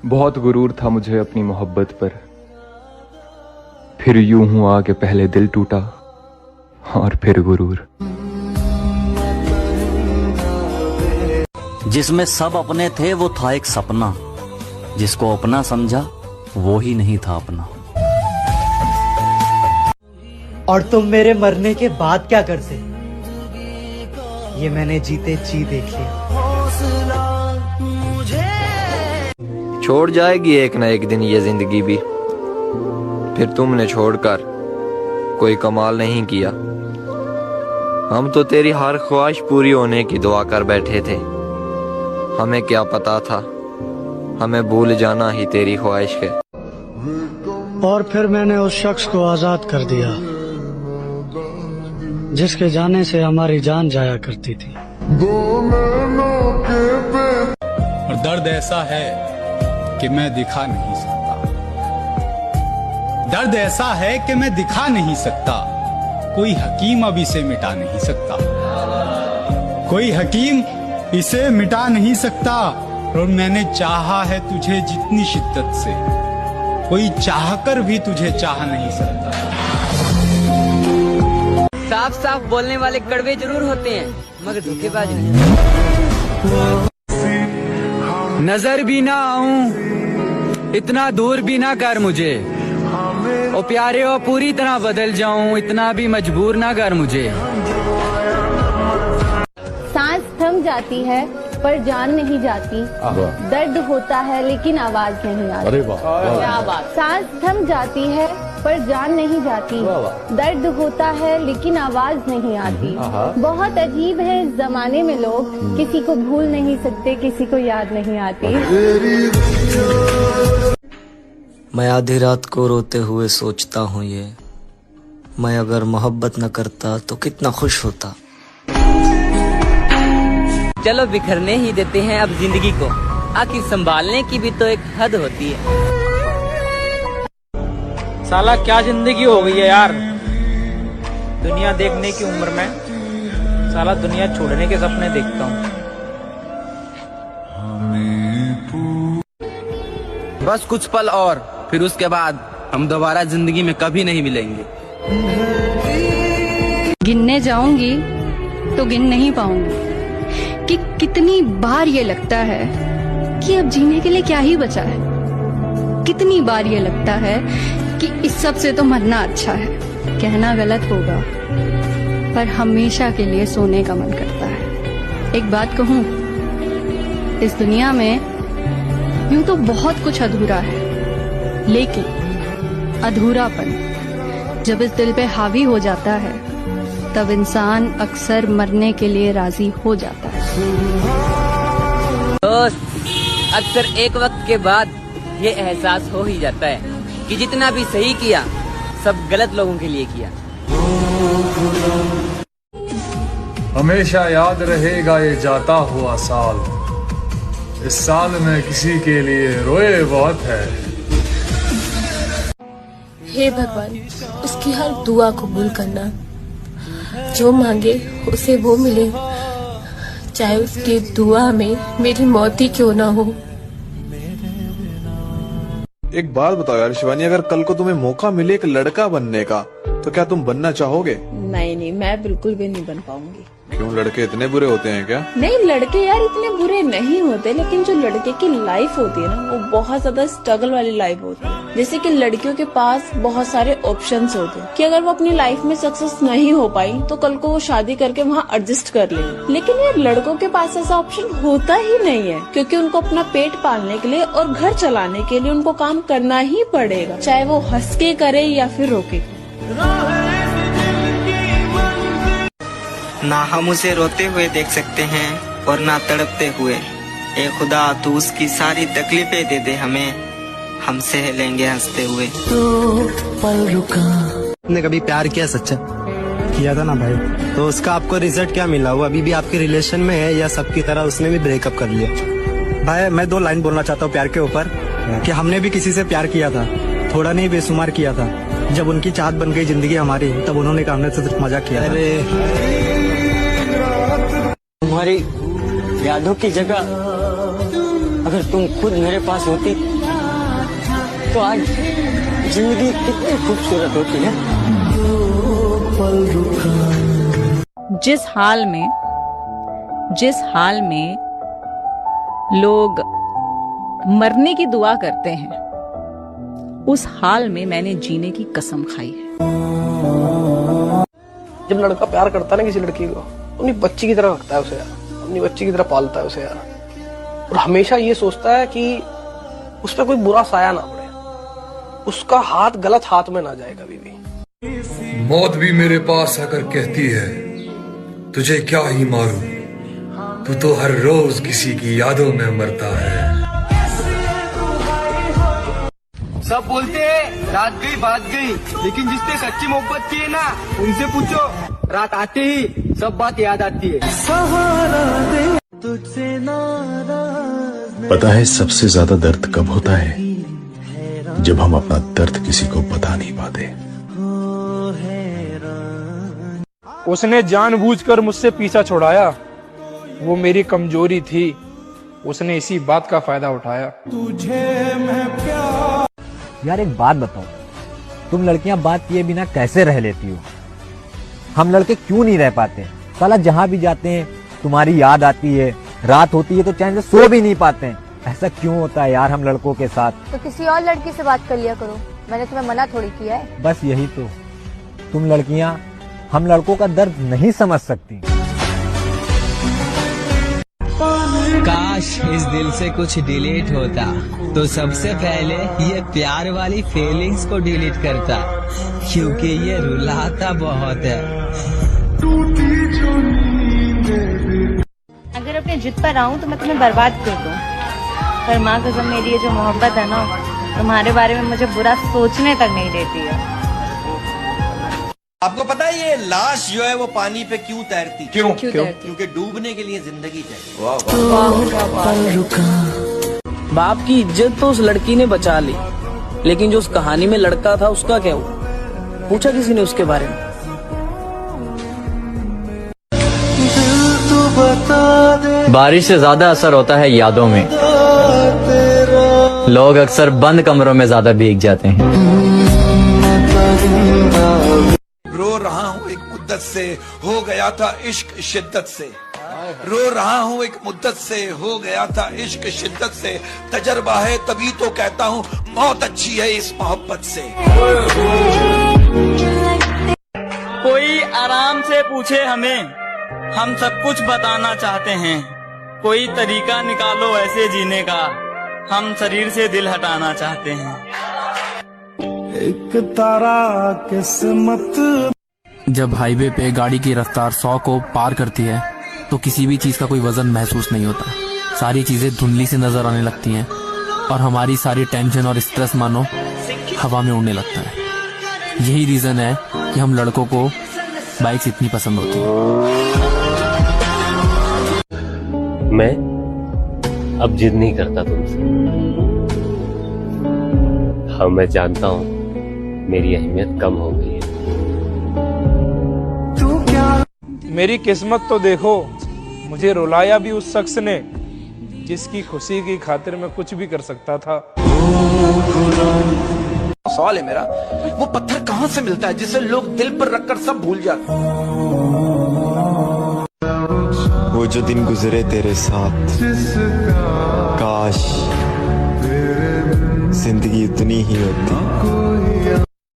बहुत गुरूर था मुझे अपनी मोहब्बत पर, फिर यूं हुआ कि पहले दिल टूटा और फिर गुरूर। जिसमें सब अपने थे वो था एक सपना, जिसको अपना समझा वो ही नहीं था अपना। और तुम मेरे मरने के बाद क्या करते, ये मैंने जीते जी देख लिया। छोड़ जाएगी एक ना एक दिन ये जिंदगी भी, फिर तुमने छोड़कर कोई कमाल नहीं किया। हम तो तेरी हर ख्वाहिश पूरी होने की दुआ कर बैठे थे, हमें क्या पता था हमें भूल जाना ही तेरी ख्वाहिश है। और फिर मैंने उस शख्स को आजाद कर दिया जिसके जाने से हमारी जान जाया करती थी। और दर्द ऐसा है कि मैं दिखा नहीं सकता, दर्द ऐसा है कि मैं दिखा नहीं सकता, कोई हकीम अब इसे मिटा नहीं सकता, कोई हकीम इसे मिटा नहीं सकता। और मैंने चाहा है तुझे जितनी शिद्दत से, कोई चाहकर भी तुझे चाह नहीं सकता। साफ साफ बोलने वाले कड़वे जरूर होते हैं मगर धोखेबाज नहीं। नजर भी ना आऊं इतना दूर भी ना कर मुझे, ओ प्यारे ओ पूरी तरह बदल जाऊं इतना भी मजबूर ना कर मुझे। सांस थम जाती है पर जान नहीं जाती, दर्द होता है लेकिन आवाज नहीं आती। अरे वाह, क्या बात। सांस थम जाती है पर जान नहीं जाती, दर्द होता है लेकिन आवाज नहीं आती। बहुत अजीब है इस जमाने में लोग, किसी को भूल नहीं सकते किसी को याद नहीं आती। मैं आधी रात को रोते हुए सोचता हूँ ये, मैं अगर मोहब्बत न करता तो कितना खुश होता। चलो बिखरने ही देते हैं अब जिंदगी को, आखिर संभालने की भी तो एक हद होती है। साला क्या जिंदगी हो गई है यार, दुनिया देखने की उम्र में साला दुनिया छोड़ने के सपने देखता हूँ। बस कुछ पल और फिर उसके बाद हम दोबारा जिंदगी में कभी नहीं मिलेंगे। गिनने जाऊंगी तो गिन नहीं पाऊंगी कि कितनी बार ये लगता है कि अब जीने के लिए क्या ही बचा है। कितनी बार ये लगता है कि इस सब से तो मरना अच्छा है। कहना गलत होगा पर हमेशा के लिए सोने का मन करता है। एक बात कहूँ, इस दुनिया में यूं तो बहुत कुछ अधूरा है, लेकिन अधूरापन जब इस दिल पे हावी हो जाता है तब इंसान अक्सर मरने के लिए राजी हो जाता है। दोस्त, अक्सर एक वक्त के बाद ये एहसास हो ही जाता है कि जितना भी सही किया सब गलत लोगों के लिए किया। हमेशा याद रहेगा ये जाता हुआ साल, इस साल में किसी के लिए रोए बहुत है। हे भगवान, उसकी हर दुआ कबूल करना, जो मांगे उसे वो मिले, चाहे उसकी दुआ में मेरी मौत ही क्यों ना हो। एक बात बताओ यार शिवानी, अगर कल को तुम्हें मौका मिले एक लड़का बनने का तो क्या तुम बनना चाहोगे? नहीं, मैं बिल्कुल भी नहीं बन पाऊंगी। क्यों, लड़के इतने बुरे होते हैं क्या? नहीं, लड़के यार इतने बुरे नहीं होते, लेकिन जो लड़के की लाइफ होती है ना वो बहुत ज्यादा स्ट्रगल वाली लाइफ होती है। जैसे कि लड़कियों के पास बहुत सारे ऑप्शंस होते हैं कि अगर वो अपनी लाइफ में सक्सेस नहीं हो पाई तो कल को वो शादी करके वहाँ एडजस्ट कर लेंगे। लेकिन यार लड़कों के पास ऐसा ऑप्शन होता ही नहीं है, क्योंकि उनको अपना पेट पालने के लिए और घर चलाने के लिए उनको काम करना ही पड़ेगा, चाहे वो हंस के करे या फिर रोके। ना हम उसे रोते हुए देख सकते हैं और ना तड़पते हुए। ए खुदा, तू उसकी सारी तकलीफें दे दे हमें, हम सह लेंगे हंसते हुए। तो पल रुका। आपने कभी प्यार किया सच्चा? किया था ना भाई, तो उसका आपको रिजल्ट क्या मिला? वो अभी भी आपके रिलेशन में है या सबकी तरह उसने भी ब्रेकअप कर लिया? भाई मैं 2 लाइन बोलना चाहता हूँ प्यार के ऊपर, कि हमने भी किसी से प्यार किया था, थोड़ा नहीं बेशुमार किया था। जब उनकी चाहत बन गई जिंदगी हमारी, तब उन्होंने कहा हमने सिर्फ मजाक किया। अरे तुम्हारी यादों की जगह अगर तुम खुद मेरे पास होती तो आज जिंदगी कितनी खूबसूरत होती है। जिस हाल में लोग मरने की दुआ करते हैं, उस हाल में मैंने जीने की कसम खाई है। जब लड़का प्यार करता है ना किसी लड़की को, अपनी बच्ची की तरह रखता है उसे यार, अपनी बच्ची की तरह पालता है उसे यार, और हमेशा ये सोचता है कि उस पर कोई बुरा साया ना पड़े, उसका हाथ गलत हाथ में ना जाए कभी भी। मौत भी मेरे पास आकर कहती है तुझे क्या ही मारूं, तू तो हर रोज किसी की यादों में मरता है। सब बोलते हैं रात गई बात गई, लेकिन जिसने सच्ची मोहब्बत की है ना, उनसे पूछो रात आते ही सब बात याद आती है। पता है सबसे ज्यादा दर्द कब होता है? जब हम अपना दर्द किसी को बता नहीं पाते। उसने जानबूझकर मुझसे पीछा छुड़ाया, वो मेरी कमजोरी थी, उसने इसी बात का फायदा उठाया। यार एक बात बताओ, तुम लड़कियां बात किए बिना कैसे रह लेती हो? हम लड़के क्यों नहीं रह पाते? साला जहां भी जाते हैं तुम्हारी याद आती है, रात होती है तो चैन से सो भी नहीं पाते हैं। ऐसा क्यों होता है यार हम लड़कों के साथ? तो किसी और लड़की से बात कर लिया करो, मैंने तुम्हें मना थोड़ी किया है। बस यही तो, तुम लड़कियां हम लड़कों का दर्द नहीं समझ सकती। काश इस दिल से कुछ डिलीट होता तो सबसे पहले ये प्यार वाली फीलिंग्स को डिलीट करता, क्योंकि ये रुलाता बहुत है। अगर अपने जिद पर आऊं तो मैं तुम्हें बर्बाद कर दूं, पर माँ कसम मेरी ये जो मोहब्बत है ना, तुम्हारे बारे में मुझे बुरा सोचने तक नहीं देती है। आपको पता है ये लाश जो है वो पानी पे क्यों तैरती? क्यों? क्योंकि डूबने के लिए जिंदगी चाहिए। बाप की इज्जत तो उस लड़की ने बचा ली, लेकिन जो उस कहानी में लड़का था उसका क्या हुआ? पूछा किसी ने उसके बारे में? बारिश से ज्यादा असर होता है यादों में। लोग अक्सर बंद कमरों में ज्यादा भीग जाते हैं। रो रहा हूँ एक मुद्दत से, हो गया था इश्क शिद्दत से। रो रहा हूँ एक मुद्दत से, हो गया था इश्क शिद्दत से। तजर्बा है तभी तो कहता हूँ मौत अच्छी है इस मोहब्बत से। कोई आराम से पूछे हमें, हम सब कुछ बताना चाहते हैं। कोई तरीका निकालो ऐसे जीने का, हम शरीर से दिल हटाना चाहते हैं। एक तारा किस्मत। जब हाईवे पे गाड़ी की रफ्तार 100 को पार करती है तो किसी भी चीज का कोई वजन महसूस नहीं होता। सारी चीजें धुंधली से नजर आने लगती हैं और हमारी सारी टेंशन और स्ट्रेस मानो हवा में उड़ने लगता है। यही रीजन है कि हम लड़कों को बाइक्स इतनी पसंद होती है। मैं अब जिद नहीं करता तुमसे। हाँ मैं जानता हूँ मेरी अहमियत कम हो गई है। मेरी किस्मत तो देखो, मुझे रुलाया भी उस शख्स ने जिसकी खुशी की खातिर मैं कुछ भी कर सकता था। सवाल है मेरा, वो पत्थर कहाँ से मिलता है जिसे लोग दिल पर रखकर सब भूल जाते? वो जो दिन गुजरे तेरे साथ, काश जिंदगी इतनी ही होती।